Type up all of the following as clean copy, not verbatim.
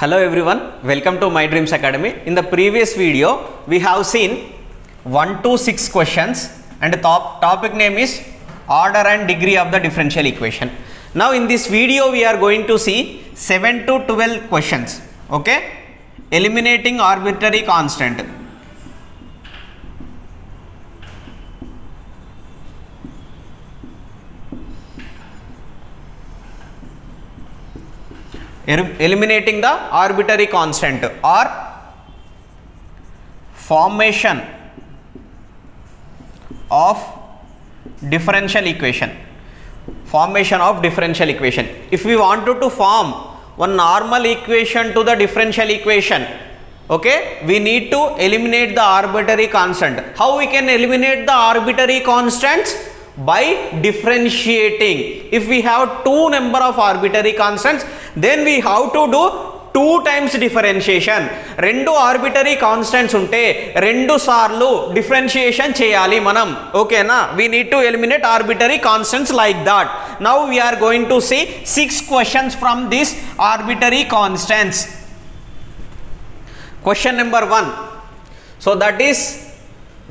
Hello everyone, welcome to My Dreams Academy. In the previous video, we have seen 1 to 6 questions and the topic name is order and degree of the differential equation. Now in this video, we are going to see 7 to 12 questions. Okay, eliminating arbitrary constant. Eliminating the arbitrary constant or formation of differential equation. Formation of differential equation. If we wanted to form one normal equation to the differential equation, okay, we need to eliminate the arbitrary constant. How we can eliminate the arbitrary constants? By differentiating. If we have two number of arbitrary constants, then we have to do 2 times differentiation. Rendu arbitrary constants unte rendu saarlu differentiation cheyali manam. Okay na? We need to eliminate arbitrary constants like that. Now we are going to see 6 questions from these arbitrary constants. Question number 1. So that is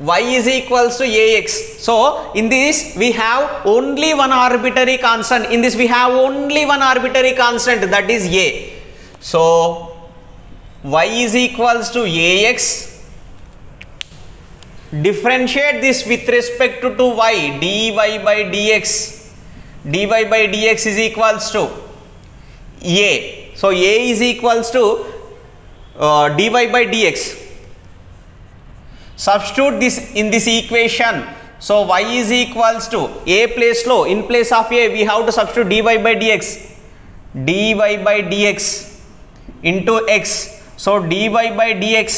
y is equals to ax. So in this we have only one arbitrary constant. In this we have only one arbitrary constant, that is a. So y is equals to ax. Differentiate this with respect to y. dy by dx. dy by dx is equals to a. So a is equals to dy by dx. Substitute this in this equation. So y is equals to a place low, in place of a we have to substitute dy by dx. dy by dx into x. So dy by dx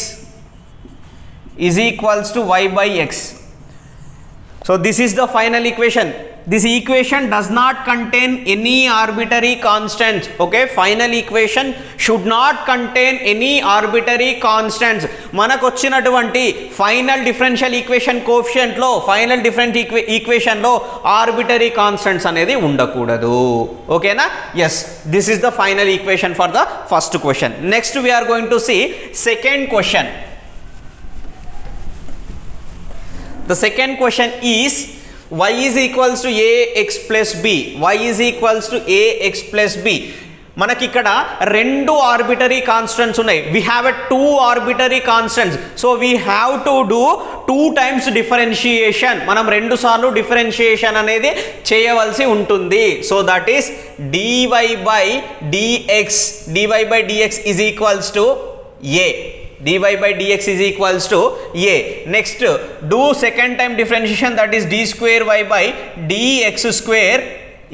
is equals to y by x. So this is the final equation. This equation does not contain any arbitrary constants. Okay, final equation should not contain any arbitrary constants. Manaku vachinatuvanti final differential equation coefficient lo, final different equation lo arbitrary constants anedi undakudadu. Okay na? Yes, this is the final equation for the first question. Next we are going to see second question. The second question is y is equals to ax plus b. y is equals to ax plus b. మనకి ఇక్కడ రెండు arbitrary constants ఉన్నాయి. we have a 2 arbitrary constants, so we have to do 2 times differentiation. మనం రెండు సార్లు differentiation అనేది చేయవలసి ఉంటుంది. So that is dy by dx is equals to a. dy by dx is equals to a. Next, do second time differentiation, that is d square y by dx square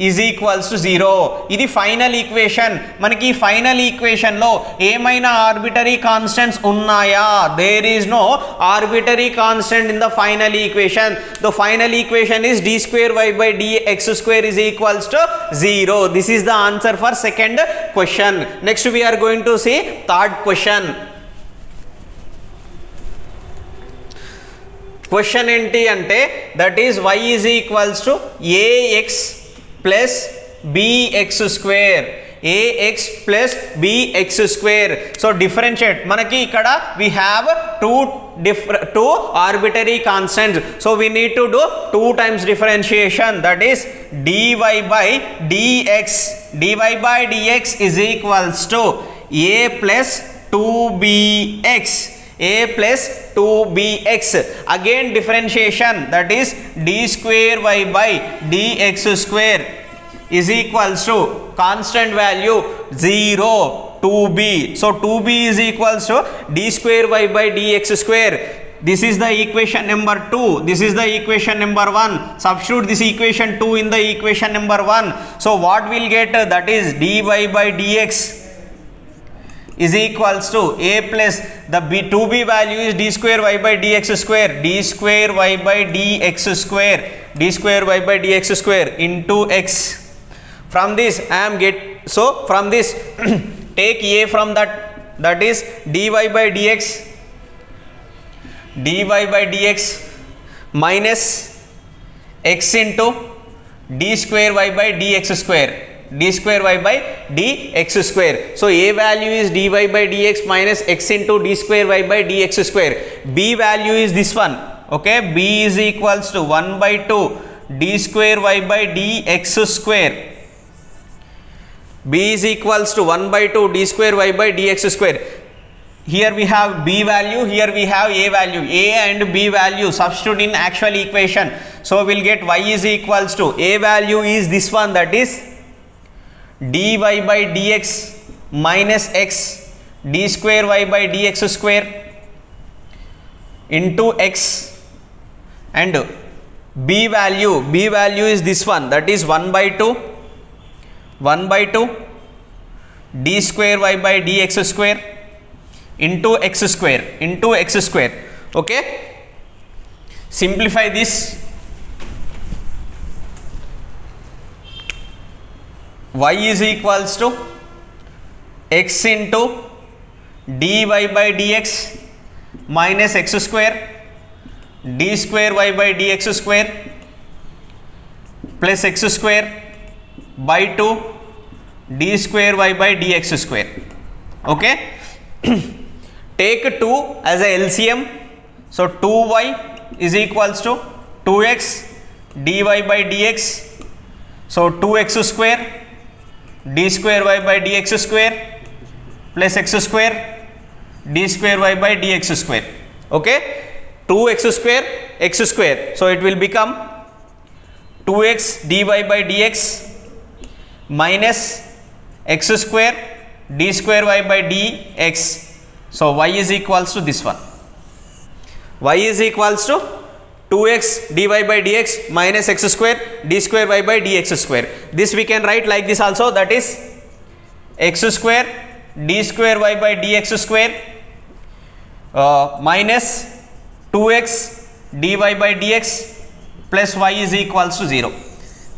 is equals to 0. ఇది final equation. మనకి ఈ final equation లో ఏమైనా arbitrary constants ఉన్నాయా? There is no arbitrary constant in the final equation. The final equation is d square y by dx square is equals to 0. This is the answer for second question. Next we are going to see third question. Question ఏంటి అంటే that is y is equals to ax plus bx square. ax plus bx square. So differentiate. మనకి ఇక్కడ we have two arbitrary constants, so we need to do 2 times differentiation, that is dy by dx. dy by dx is equals to a plus 2bx. a plus 2bx. Again differentiation, that is d square y by dx square is equals to constant value 0, 2b. So 2b is equals to d square y by dx square. This is the equation number 2. This is the equation number 1. Substitute this equation 2 in the equation number 1. So what we'll get, that is dy by dx is equals to a plus the 2b value is d square y by dx square. d square y by dx square. d square y by dx square into x. From this I am so from this take a from that is dy by dx. dy by dx minus x into d square y by dx square. d square y by dx square. So a value is dy by dx minus x into d square y by dx square. B value is this one. Okay, b is equals to 1 by 2 d square y by dx square. B is equals to 1 by 2 d square y by dx square. Here we have b value, here we have a value. A and b value substitute in actual equation. So we will get y is equals to, a value is this one, that is dy by dx minus x d square y by dx square into x, and b value is this one, that is 1 by 2 d square y by dx square into x square. Okay, simplify this. Y is equals to x into dy by dx minus x square d square y by dx square plus x square by 2 d square y by dx square. Okay, take 2 as a LCM. So 2y is equals to 2x dy by dx. So 2x square d square y by dx square plus x square d square y by dx square. Okay, 2x square x square. So it will become 2x dy by dx minus x square d square y by dx. So y is equals to this one. Y is equals to 2x dy by dx minus x square d square y by dx square. This we can write like this also, that is x square d square y by dx square minus 2x dy by dx plus y is equals to 0.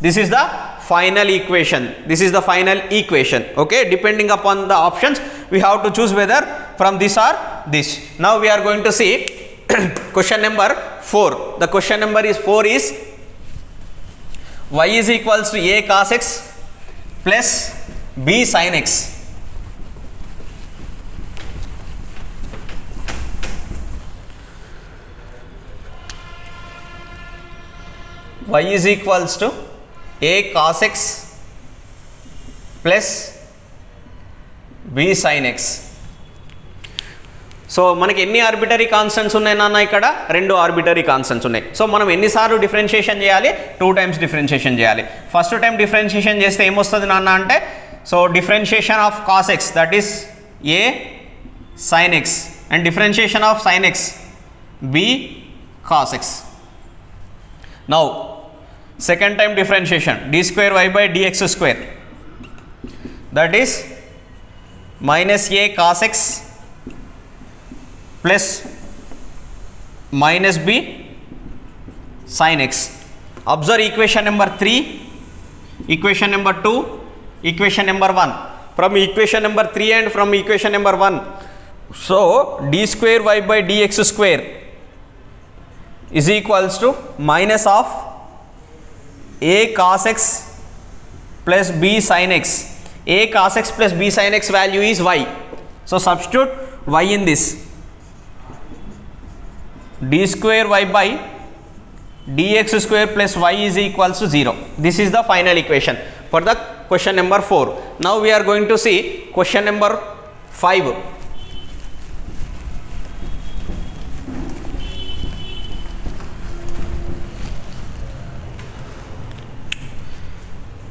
This is the final equation. Okay, depending upon the options we have to choose whether from this or this. Now we are going to see question number 4. The question number is 4 is y is equals to a cos x plus b sin x. Y is equals to a cos x plus b sin x. So మనకి ఎన్ని arbitrary constants ఉన్నాయి నాన్న? ఇక్కడ 2 arbitrary constants ఉన్నాయి. So మనం ఎన్నిసార్లు differentiation చేయాలి? 2 times differentiation చేయాలి. ఫస్ట్ టైం డిఫరెన్షియేషన్ చేస్తే ఏమొస్తుంది నాన్న అంటే, so differentiation of cos x, that is a sine x, and differentiation of sine x be cos x. Now second time differentiation, d square y by dx square, that is minus a cos x plus minus b sin x. Observe equation number 3, equation number 2, equation number 1. From equation number 3 and from equation number 1, so d square y by dx square is equals to minus of a cos x plus b sin x. A cos x plus b sin x value is y. So substitute y in this. D square y by dx square plus y is equals to 0. This is the final equation for the question number 4. Now we are going to see question number 5.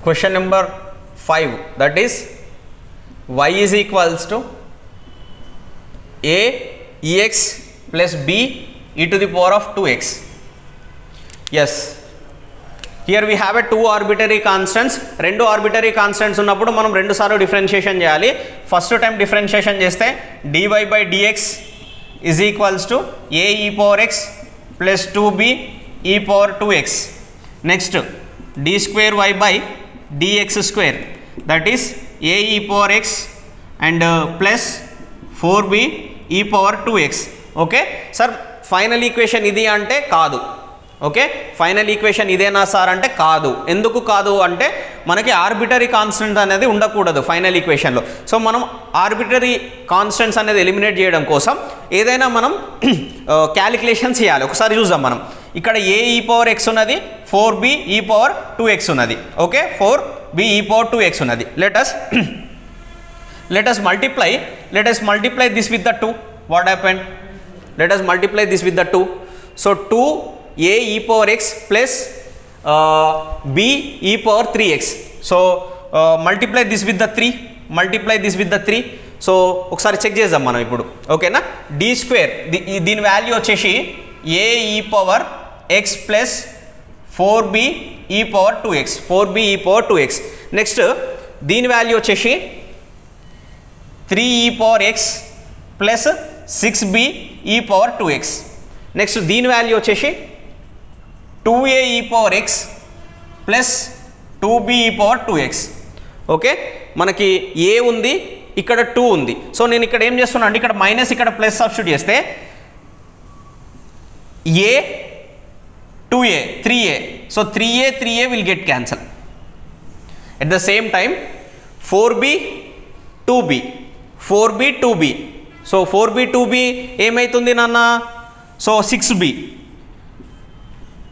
Question number 5, that is y is equals to a ex plus b e to the power of 2x. Yes, here we have a 2 arbitrary constants. 2 arbitrary constants ఉన్నప్పుడు మనం 2 సార్లు differentiation చేయాలి. First time differentiation చేస్తే dy by dx is equals to a e power x plus 2b e power 2x. Next d square y by dx square, that is a e power x and plus 4b e power 2x. Okay sir, final equation ఇది అంటే కాదు. Okay, final equation ఇదేనా sir అంటే కాదు. ఎందుకు కాదు అంటే మనకి ఆర్బిటరీ కాన్స్టెంట్ అనేది ఉండకూడదు ఫైనల్ ఈక్వేషన్లో. సో మనం ఆర్బిటరీ కాన్స్టెంట్స్ అనేది ఎలిమినేట్ చేయడం కోసం ఏదైనా మనం క్యాలిక్యులేషన్స్ చేయాలి. ఒకసారి చూద్దాం మనం. ఇక్కడ ఏ ఈ పవర్ ఎక్స్ ఉన్నది, 4b ఈ పవర్ 2x ఉన్నది. ఓకే, 4b ఈ పవర్ 2x ఉన్నది. let us multiply this with the 2. What happened? Let us multiply this with the 2. So 2a e power x plus b e power 3x. So multiply this with the 3. So ఒకసారి check చేద్దాం మనం ఇప్పుడు. ఓకేనా, d square దీని value వచ్చేసి a e power x plus 4b e power 2x. Next దీని value వచ్చేసి 3 e power x plus 6b e power 2x. Next దీని వాల్యూ వచ్చేసి 2a e power x plus 2b e power 2x. Okay, మనకి a ఉంది, ఇక్కడ 2 ఉంది. So నేను ఇక్కడ ఏం చేస్తున్నా అంటే ఇక్కడ మైనస్, ఇక్కడ ప్లస్ సబ్స్టిట్యూట్ చేస్తే a 2a 3a. So 3a will get cancel. At the same time 4b 2b. So 4b 2b ఏమైతుంది నాన్న? So 6b.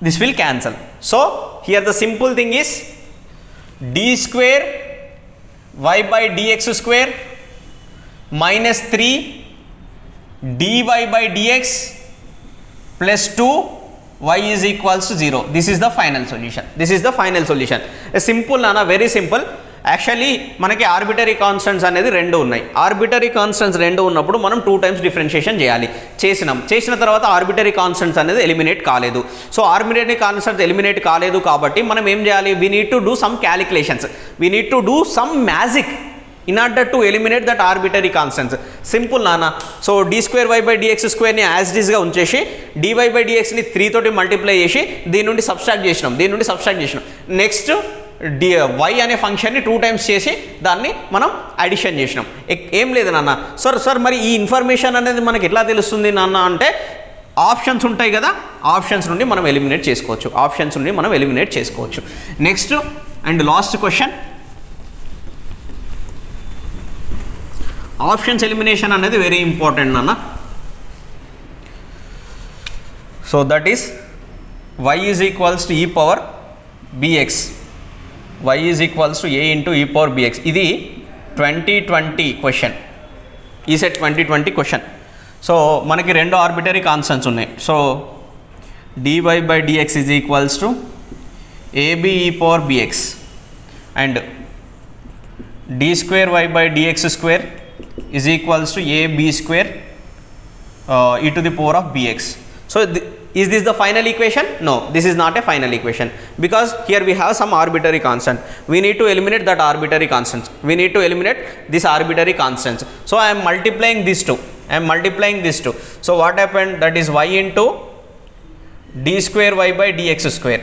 This will cancel. So here the simple thing is d square y by dx square minus 3 dy by dx plus 2 y is equals to 0. This is the final solution. A simple nana, very simple. Actually మనకి arbitrary constants అనేది రెండు ఉన్నాయి. Arbitrary constants రెండు ఉన్నప్పుడు మనం 2 times differentiation చేయాలి. చేసిన తర్వాత ఆర్బిటరీ కాన్స్టెంట్స్ అనేది ఎలిమినేట్ కాలేదు. సో ఆర్బిటరీ కాన్స్టెంట్స్ ఎలిమినేట్ కాలేదు కాబట్టి మనం ఏం చేయాలి? We need to do some calculations, we need to do some magic in order to eliminate that arbitrary constants. Simple నాన్న. So d square y by dx స్క్వేర్ని as it ఈస్గా ఉంచేసి dy by dxని 3 తోటి మల్టిప్లై చేసి దీని నుండి subtract చేసినాం. Next y అనే ఫంక్షన్ని 2 టైమ్స్ చేసి దాన్ని మనం అడిషన్ చేసినాం. ఏం లేదు నాన్న. సార్ మరి ఈ ఇన్ఫర్మేషన్ అనేది మనకి ఎట్లా తెలుస్తుంది నాన్న అంటే ఆప్షన్స్ ఉంటాయి కదా, ఆప్షన్స్ నుండి మనం ఎలిమినేట్ చేసుకోవచ్చు. Next and last question, options elimination అనేది వెరీ ఇంపార్టెంట్ నాన్న. So that is y is equals to e power bx. y is equals to a into e power bx. ఇది 2020 క్వశ్చన్, ఈ set 2020 question. So మనకి రెండు arbitrary constants ఉన్నాయి. So dy by dx is equals to ab e power bx and d square y by dx square is equals to ab square e to the power of bx. So is this the final equation? No, this is not a final equation because here we have some arbitrary constant. We need to eliminate that arbitrary constants. We need to eliminate this arbitrary constants. So I am multiplying these two. So what happened? That is y into d square y by dx square.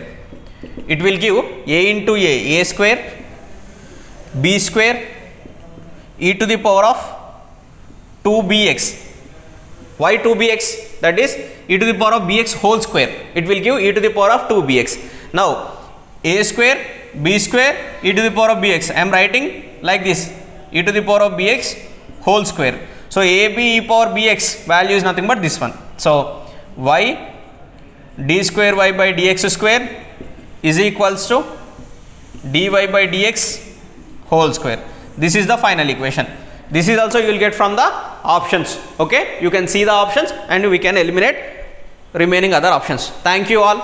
It will give a into a square, b square e to the power of 2bx. Why 2bx? That is e to the power of bx whole square. It will give e to the power of 2bx. Now a square b square e to the power of bx. I am writing like this, e to the power of bx whole square. So ab e power bx value is nothing but this one. So y d square y by dx square is equals to dy by dx whole square. This is the final equation. This is also you will get from the options. Okay, you can see the options and we can eliminate remaining other options. Thank you all.